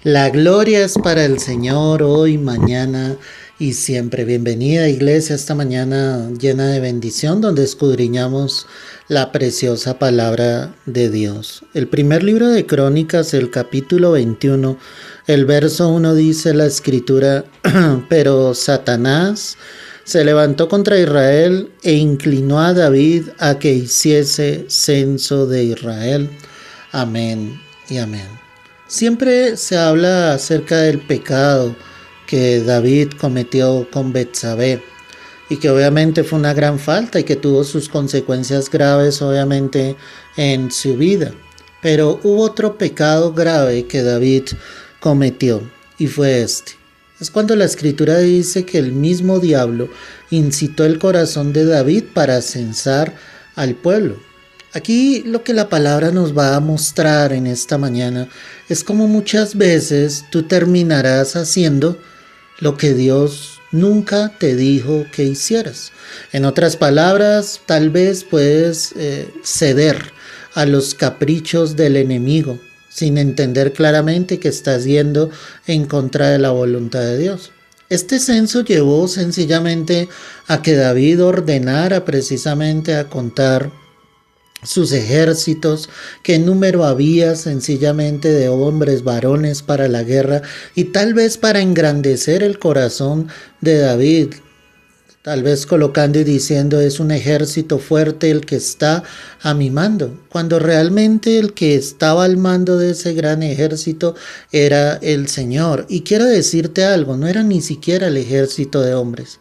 La gloria es para el Señor hoy, mañana y siempre. Bienvenida, iglesia, esta mañana llena de bendición donde escudriñamos la preciosa palabra de Dios. El primer libro de Crónicas, el capítulo 21, el verso 1 dice la escritura, pero Satanás se levantó contra Israel e inclinó a David a que hiciese censo de Israel. Amén y amén. Siempre se habla acerca del pecado que David cometió con Betsabé y que obviamente fue una gran falta y que tuvo sus consecuencias graves obviamente en su vida. Pero hubo otro pecado grave que David cometió y fue este. Es cuando la escritura dice que el mismo diablo incitó el corazón de David para censar al pueblo. Aquí lo que la palabra nos va a mostrar en esta mañana es como muchas veces tú terminarás haciendo lo que Dios nunca te dijo que hicieras. En otras palabras, tal vez puedes ceder a los caprichos del enemigo sin entender claramente que estás yendo en contra de la voluntad de Dios. Este censo llevó sencillamente a que David ordenara precisamente a contar sus ejércitos, qué número había sencillamente de hombres, varones para la guerra y tal vez para engrandecer el corazón de David, tal vez colocando y diciendo es un ejército fuerte el que está a mi mando, cuando realmente el que estaba al mando de ese gran ejército era el Señor. Y quiero decirte algo, no era ni siquiera el ejército de hombres.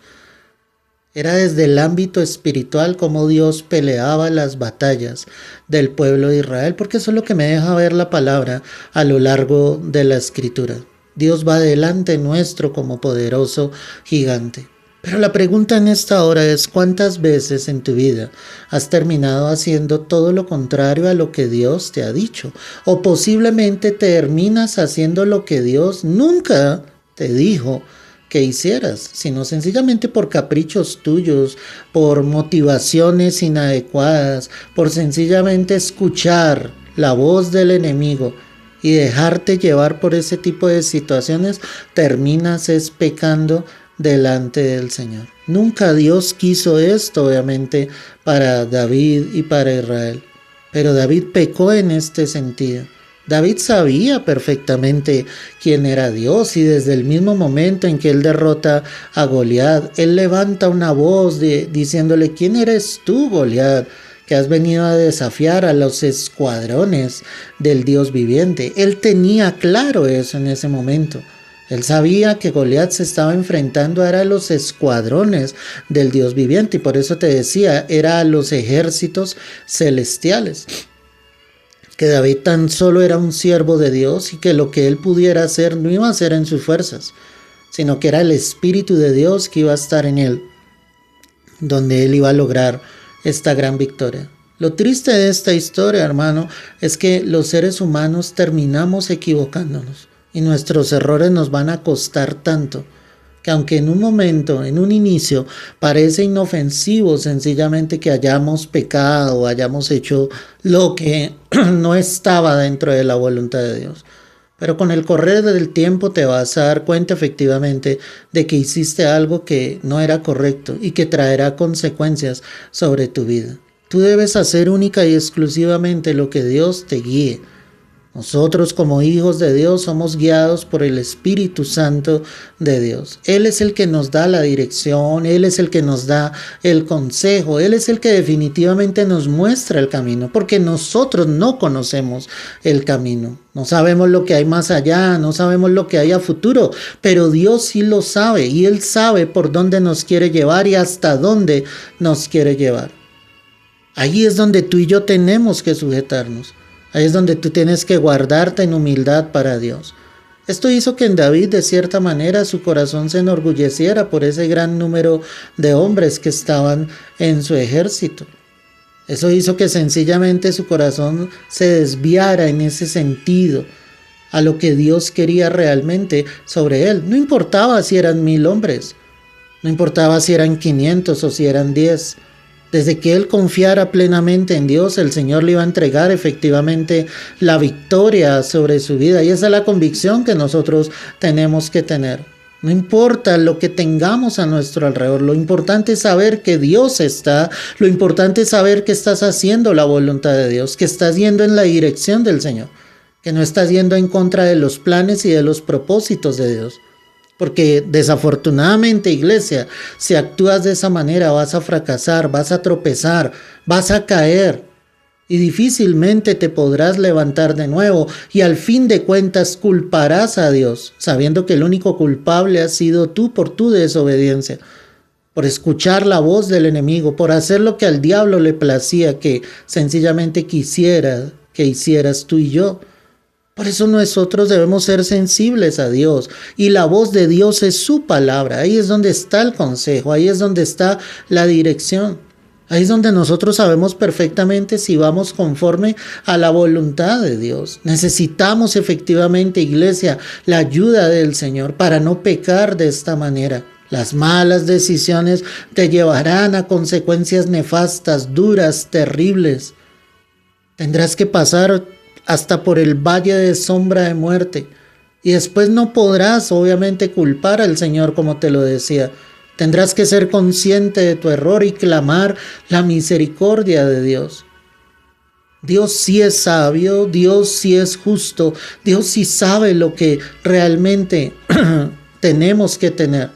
Era desde el ámbito espiritual como Dios peleaba las batallas del pueblo de Israel, porque eso es lo que me deja ver la palabra a lo largo de la escritura. Dios va delante nuestro como poderoso gigante. Pero la pregunta en esta hora es ¿cuántas veces en tu vida has terminado haciendo todo lo contrario a lo que Dios te ha dicho? O posiblemente terminas haciendo lo que Dios nunca te dijo que hicieras, sino sencillamente por caprichos tuyos, por motivaciones inadecuadas, por sencillamente escuchar la voz del enemigo y dejarte llevar por ese tipo de situaciones, terminas pecando delante del Señor. Nunca Dios quiso esto, obviamente, para David y para Israel, pero David pecó en este sentido. David sabía perfectamente quién era Dios y desde el mismo momento en que él derrota a Goliat, él levanta una voz diciéndole, ¿quién eres tú, Goliat, que has venido a desafiar a los escuadrones del Dios viviente? Él tenía claro eso en ese momento. Él sabía que Goliat se estaba enfrentando a los escuadrones del Dios viviente y por eso te decía, era a los ejércitos celestiales. Que David tan solo era un siervo de Dios y que lo que él pudiera hacer no iba a ser en sus fuerzas, sino que era el Espíritu de Dios que iba a estar en él, donde él iba a lograr esta gran victoria. Lo triste de esta historia, hermano, es que los seres humanos terminamos equivocándonos y nuestros errores nos van a costar tanto que aunque en un momento, en un inicio, parece inofensivo sencillamente que hayamos pecado o hayamos hecho lo que no estaba dentro de la voluntad de Dios. Pero con el correr del tiempo te vas a dar cuenta efectivamente de que hiciste algo que no era correcto y que traerá consecuencias sobre tu vida. Tú debes hacer única y exclusivamente lo que Dios te guíe. Nosotros como hijos de Dios somos guiados por el Espíritu Santo de Dios. Él es el que nos da la dirección, Él es el que nos da el consejo, Él es el que definitivamente nos muestra el camino, porque nosotros no conocemos el camino. No sabemos lo que hay más allá, no sabemos lo que hay a futuro, pero Dios sí lo sabe y Él sabe por dónde nos quiere llevar y hasta dónde nos quiere llevar. Ahí es donde tú y yo tenemos que sujetarnos. Ahí es donde tú tienes que guardarte en humildad para Dios. Esto hizo que en David, de cierta manera, su corazón se enorgulleciera por ese gran número de hombres que estaban en su ejército. Eso hizo que sencillamente su corazón se desviara en ese sentido a lo que Dios quería realmente sobre él. No importaba si eran 1000 hombres, no importaba si eran 500 o si eran 10. Desde que él confiara plenamente en Dios, el Señor le iba a entregar efectivamente la victoria sobre su vida. Y esa es la convicción que nosotros tenemos que tener. No importa lo que tengamos a nuestro alrededor, lo importante es saber que Dios está, lo importante es saber que estás haciendo la voluntad de Dios, que estás yendo en la dirección del Señor, que no estás yendo en contra de los planes y de los propósitos de Dios. Porque desafortunadamente, iglesia, si actúas de esa manera vas a fracasar, vas a tropezar, vas a caer y difícilmente te podrás levantar de nuevo y al fin de cuentas culparás a Dios, sabiendo que el único culpable has sido tú por tu desobediencia, por escuchar la voz del enemigo, por hacer lo que al diablo le placía que sencillamente quisiera que hicieras tú y yo. Por eso nosotros debemos ser sensibles a Dios y la voz de Dios es su palabra. Ahí es donde está el consejo, ahí es donde está la dirección. Ahí es donde nosotros sabemos perfectamente si vamos conforme a la voluntad de Dios. Necesitamos efectivamente, iglesia, la ayuda del Señor para no pecar de esta manera. Las malas decisiones te llevarán a consecuencias nefastas, duras, terribles. Tendrás que pasar hasta por el valle de sombra de muerte. Y después no podrás, obviamente, culpar al Señor, como te lo decía. Tendrás que ser consciente de tu error y clamar la misericordia de Dios. Dios sí es sabio, Dios sí es justo, Dios sí sabe lo que realmente tenemos que tener.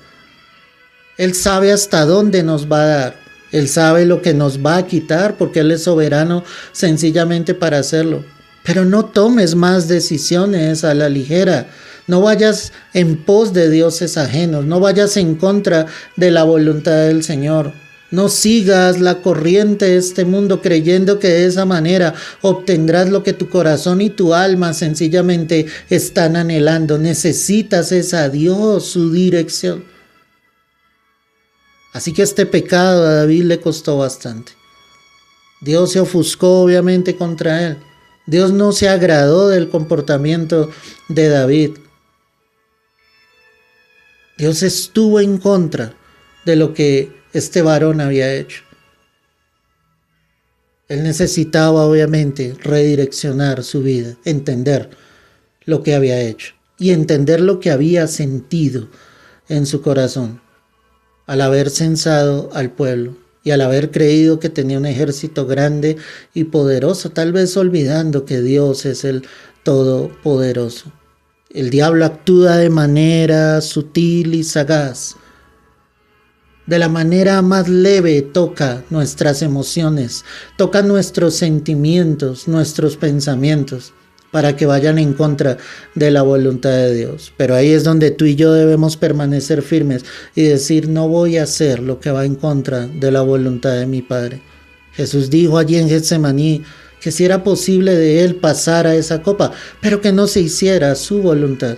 Él sabe hasta dónde nos va a dar. Él sabe lo que nos va a quitar porque Él es soberano sencillamente para hacerlo. Pero no tomes más decisiones a la ligera. No vayas en pos de dioses ajenos. No vayas en contra de la voluntad del Señor. No sigas la corriente de este mundo creyendo que de esa manera obtendrás lo que tu corazón y tu alma sencillamente están anhelando. Necesitas es a Dios, su dirección. Así que este pecado a David le costó bastante. Dios se ofuscó obviamente contra él. Dios no se agradó del comportamiento de David. Dios estuvo en contra de lo que este varón había hecho. Él necesitaba obviamente redireccionar su vida, entender lo que había hecho y entender lo que había sentido en su corazón al haber censado al pueblo. Y al haber creído que tenía un ejército grande y poderoso, tal vez olvidando que Dios es el Todopoderoso. El diablo actúa de manera sutil y sagaz. De la manera más leve toca nuestras emociones, toca nuestros sentimientos, nuestros pensamientos, para que vayan en contra de la voluntad de Dios. Pero ahí es donde tú y yo debemos permanecer firmes y decir, no voy a hacer lo que va en contra de la voluntad de mi Padre. Jesús dijo allí en Getsemaní que si era posible de él pasar a esa copa, pero que no se hiciera su voluntad.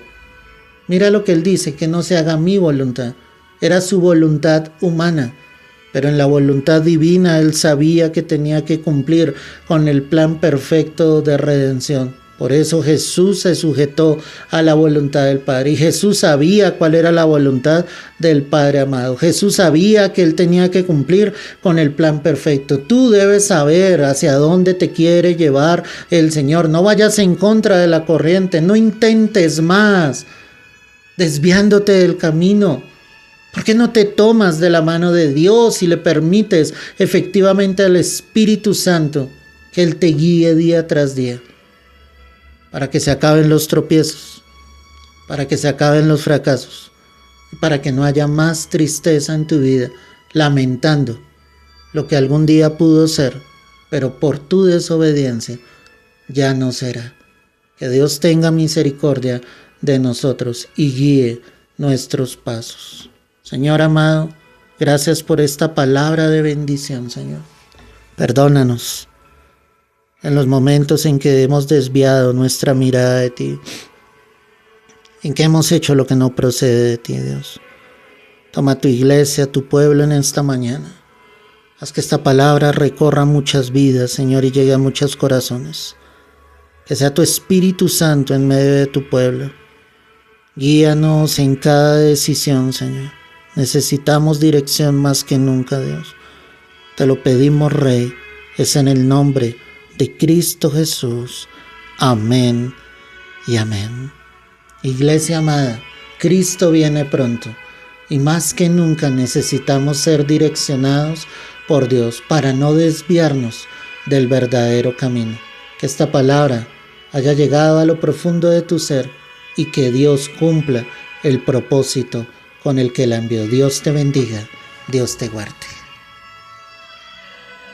Mira lo que él dice, que no se haga mi voluntad. Era su voluntad humana. Pero en la voluntad divina él sabía que tenía que cumplir con el plan perfecto de redención. Por eso Jesús se sujetó a la voluntad del Padre. Y Jesús sabía cuál era la voluntad del Padre amado. Jesús sabía que él tenía que cumplir con el plan perfecto. Tú debes saber hacia dónde te quiere llevar el Señor. No vayas en contra de la corriente. No intentes más desviándote del camino. ¿Por qué no te tomas de la mano de Dios y le permites efectivamente al Espíritu Santo que Él te guíe día tras día? Para que se acaben los tropiezos, para que se acaben los fracasos, y para que no haya más tristeza en tu vida, lamentando lo que algún día pudo ser, pero por tu desobediencia ya no será. Que Dios tenga misericordia de nosotros y guíe nuestros pasos. Señor amado, gracias por esta palabra de bendición, Señor. Perdónanos en los momentos en que hemos desviado nuestra mirada de ti, en que hemos hecho lo que no procede de ti, Dios. Toma tu iglesia, tu pueblo en esta mañana. Haz que esta palabra recorra muchas vidas, Señor, y llegue a muchos corazones. Que sea tu Espíritu Santo en medio de tu pueblo. Guíanos en cada decisión, Señor. Necesitamos dirección más que nunca, Dios. Te lo pedimos, Rey, es en el nombre de Cristo Jesús. Amén y amén. Iglesia amada, Cristo viene pronto y más que nunca necesitamos ser direccionados por Dios para no desviarnos del verdadero camino. Que esta palabra haya llegado a lo profundo de tu ser y que Dios cumpla el propósito con el que la envió. Dios te bendiga, Dios te guarde.